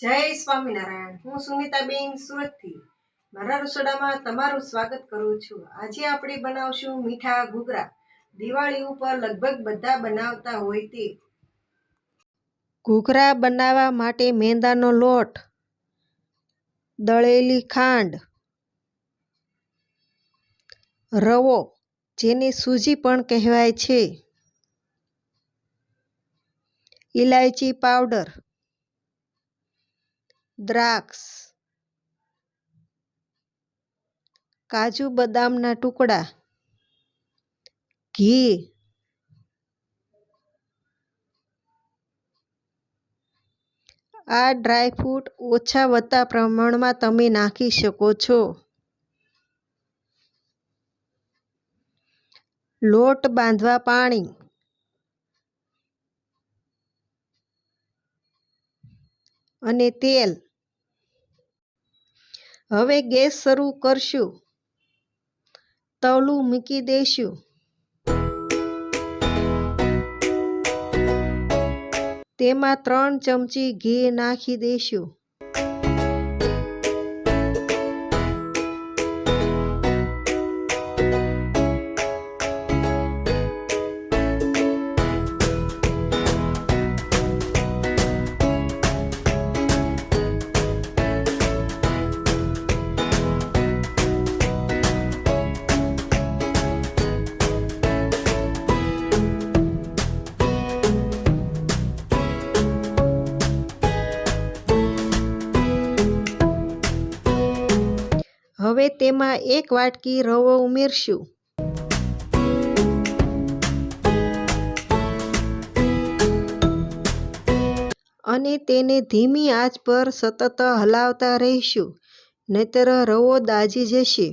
જય સ્વામિનારાયણ। હું સુનિતા બેન સુરતથી મારા રસોડામાં તમારું સ્વાગત કરું છું। આજે આપણે બનાવશું મીઠા ઘૂઘરા। દિવાળી ઉપર લગભગ બધા બનાવતા હોય તે ઘૂઘરા બનાવવા માટે મેંદાનો લોટ, દળેલી ખાંડ, રવો જેને સૂજી પણ કહેવાય છે, ઇલાયચી પાવડર, દ્રાક્ષ, કાજુ બદામના ટુકડા, ઘી, આ ડ્રાયફ્રૂટ ઓછા વત્તા પ્રમાણમાં તમે નાખી શકો છો। લોટ બાંધવા પાણી અને તેલ। હવે ગેસ શરૂ કરશું, તવલું મૂકી દઈશું, તેમાં 3 ચમચી ઘી નાખી દઈશું, હવે તેમાં 1 વાટકી રવો ઉમેરશું, અને તેને ધીમી આંચ પર સતત હલાવતા રહીશું, નહીંતર રવો દાજી જશે।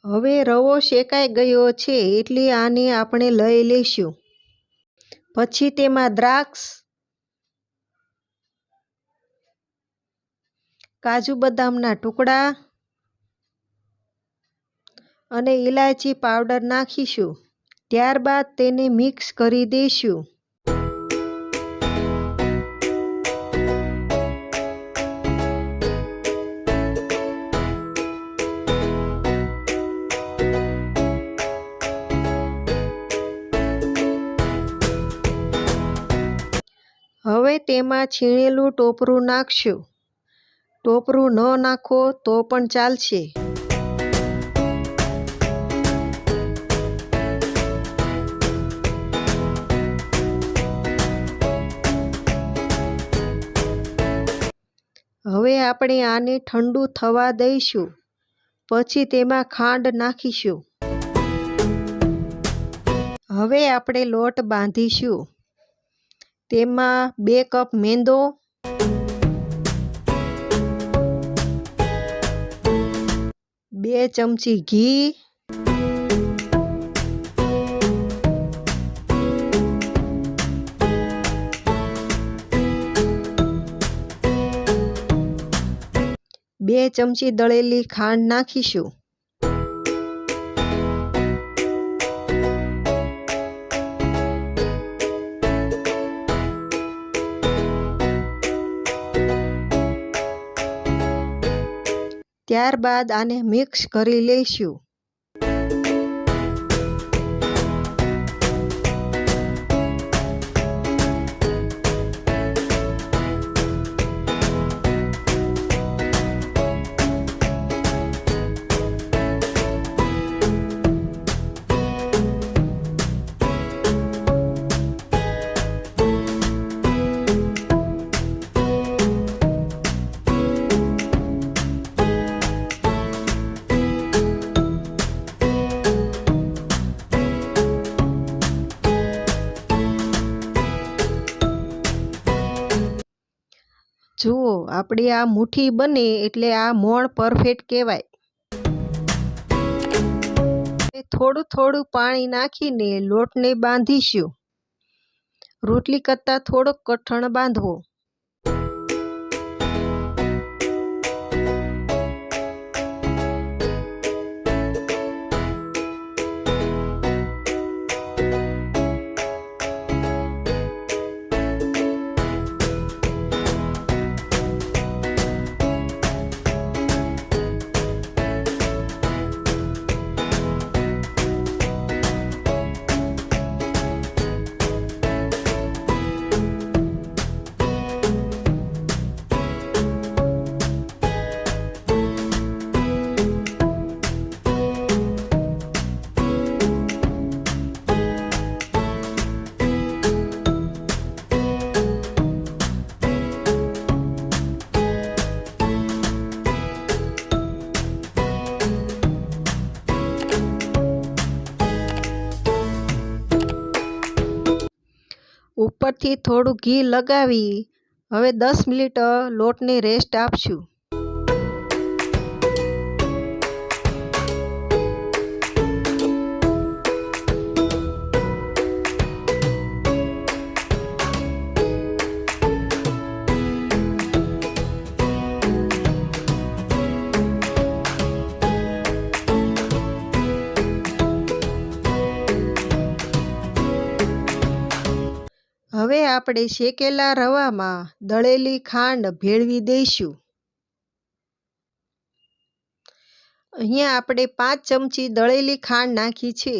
હવે રવો શેકાઈ ગયો છે એટલે આને આપણે લઈ લઈશું। પછી તેમાં દ્રાક્ષ, કાજુ બદામના ટુકડા અને ઇલાયચી પાવડર નાખીશું। ત્યારબાદ તેને મિક્સ કરી દઈશું। હવે તેમાં છીણેલું ટોપરું નાખશું। ટોપરું ન નાખો તો પણ ચાલશે। હવે આપણે આને ઠંડુ થવા દઈશું, પછી તેમાં ખાંડ નાખીશું। હવે આપણે લોટ બાંધીશું। તેમાં 2 કપ મેંદો, 2 ચમચી ઘી, 2 ચમચી દળેલી ખાંડ નાખીશું। ત્યારબાદ આને મિક્સ કરી લઈશું। આપણી આ મુઠ્ઠી બને એટલે આ મોણ પરફેક્ટ કહેવાય. થોડું થોડું પાણી નાખીને લોટને બાંધીશું. રોટલી કરતાં થોડોક કઠણ બાંધવો. ઉપરથી થોડું ઘી લગાવી હવે 10 મિનિટ લોટને રેસ્ટ આપશું. હવે આપણે શેકેલા રવામાં દળેલી ખાંડ ભેળવી દઈશું. અહીંયા આપણે 5 ચમચી દળેલી ખાંડ નાખી છે.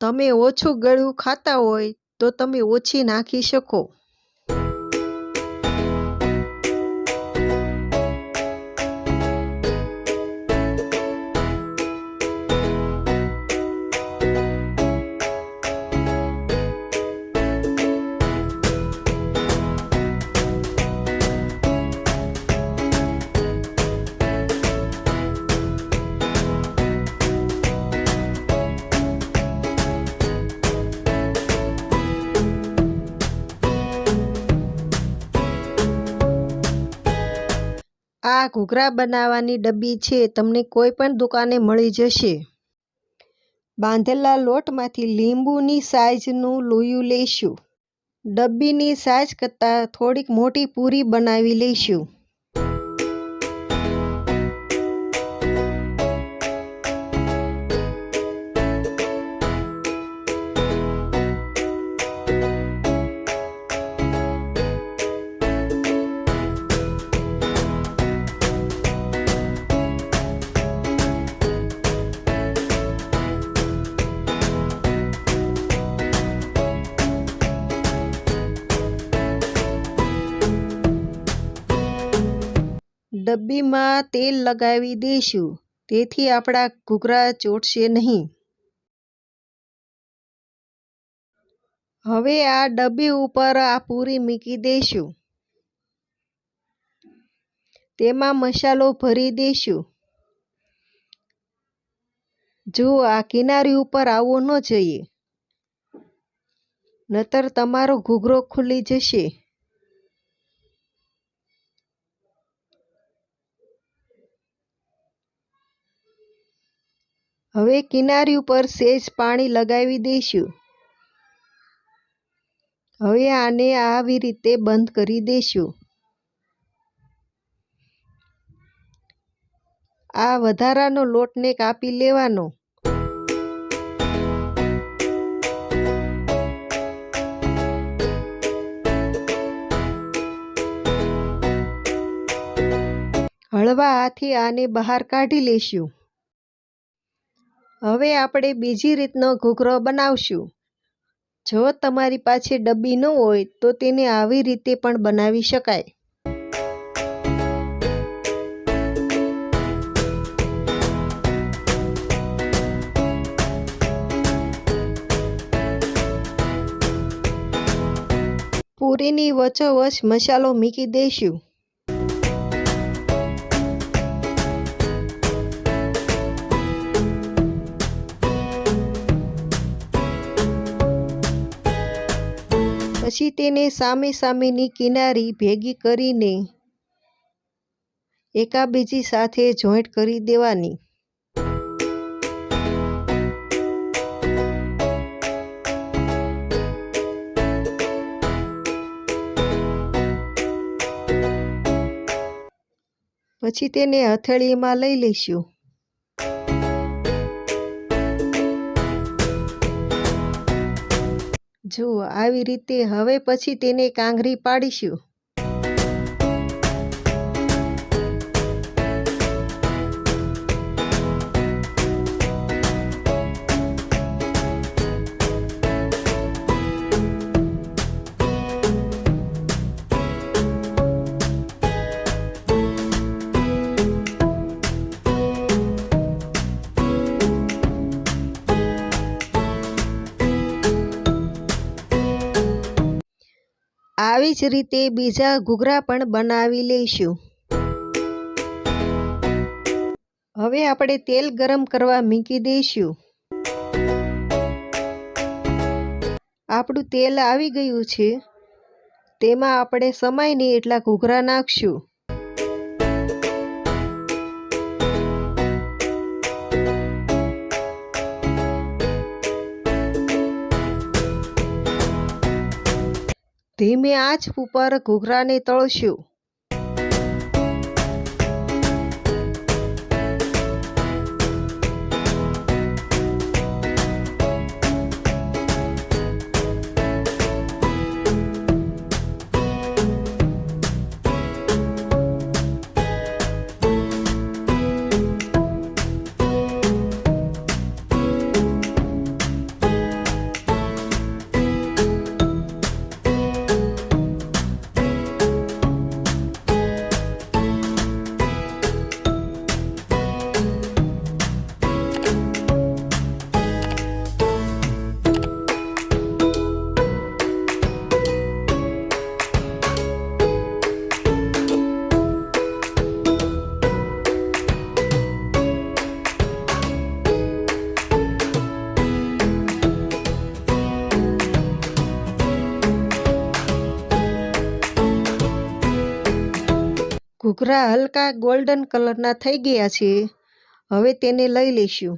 તમે ઓછું ગળ્યું ખાતા હોય તો તમે ઓછી નાખી શકો. આ ઘૂઘરા બનાવવાની ડબ્બી છે, તમને કોઈ પણ દુકાને મળી જશે. બાંધેલા લોટમાંથી લીંબુની સાઈઝનું લોયું લઈશું. ડબ્બીની સાઈઝ કરતાં થોડીક મોટી પૂરી બનાવી લઈશું. ડબ્બીમાં તેલ લગાવી દઈશું, તેથી આપણા ઘૂઘરા ચોટશે નહીં. હવે આ ડબ્બી ઉપર આ પૂરી મૂકી દઈશું. તેમાં મસાલો ભરી દઈશું. જો આ કિનારી ઉપર આવવો ન જોઈએ, નહીતર તમારો ઘૂઘરો ખુલી જશે. હવે કિનારી ઉપર સહેજ પાણી લગાવી દઈશું. હવે આને આવી રીતે બંધ કરી દઈશું. આ વધારાનો લોટને કાપી લેવાનો. હળવા હાથે આને બહાર કાઢી લઈશું. હવે આપણે બીજી રીતનો ઘૂઘરો બનાવશું. જો તમારી પાસે ડબ્બી ન હોય તો તેને આવી રીતે પણ બનાવી શકાય. પૂરીની વચ્ચોવચ મસાલો મૂકી દઈશું. પછી તેને સામે સામેની કિનારી ભેગી કરીને એકાબીજી સાથે જોઈન્ટ કરી દેવાની. પછી તેને હથેળીમાં લઈ લઈશું. જુઓ આવી રીતે. હવે પછી તેને કાંગરી પાડીશું. આવી જ રીતે બીજા ઘૂઘરા પણ બનાવી લઈશું. હવે આપણે તેલ ગરમ કરવા મૂકી દઈશું. આપણું તેલ આવી ગયું છે. તેમાં આપણે સમાય નહીં એટલા ઘૂઘરા નાખશું. ધીમે આંચ ઉપર ઘૂઘરાને તળશું. ઘૂઘરા હલકા ગોલ્ડન કલરના થઈ ગયા છે. હવે તેને લઈ લઈશું.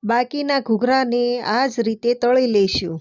બાકીના ઘૂઘરાને આ જ રીતે તળી લઈશું.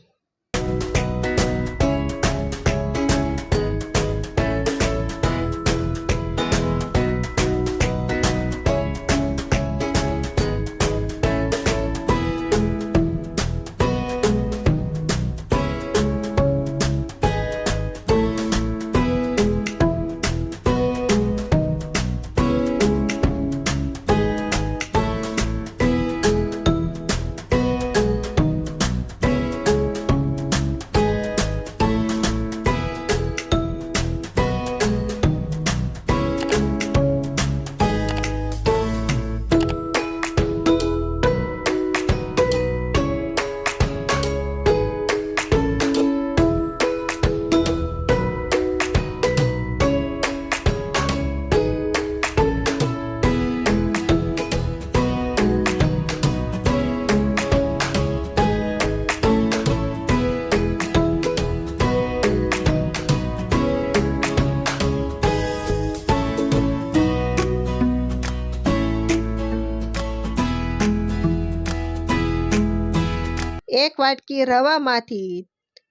એક વાટકી રવામાંથી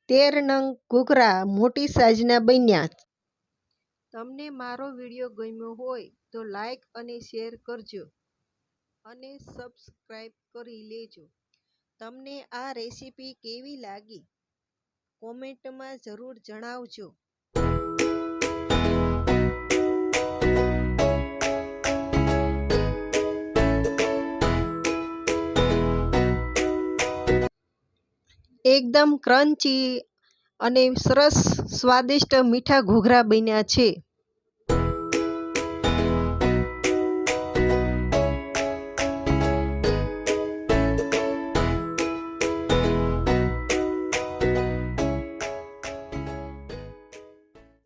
13 નંગ ઘૂઘરા મોટી સાઈઝના બન્યા. તમને મારો વિડીયો ગમ્યો હોય તો લાઈક અને શેર કરજો અને સબસ્ક્રાઈબ કરી લેજો. તમને આ રેસીપી કેવી લાગી કોમેન્ટમાં જરૂર જણાવજો. એકદમ ક્રન્ચી અને સરસ સ્વાદિષ્ટ મીઠા ઘૂઘરા બન્યા છે.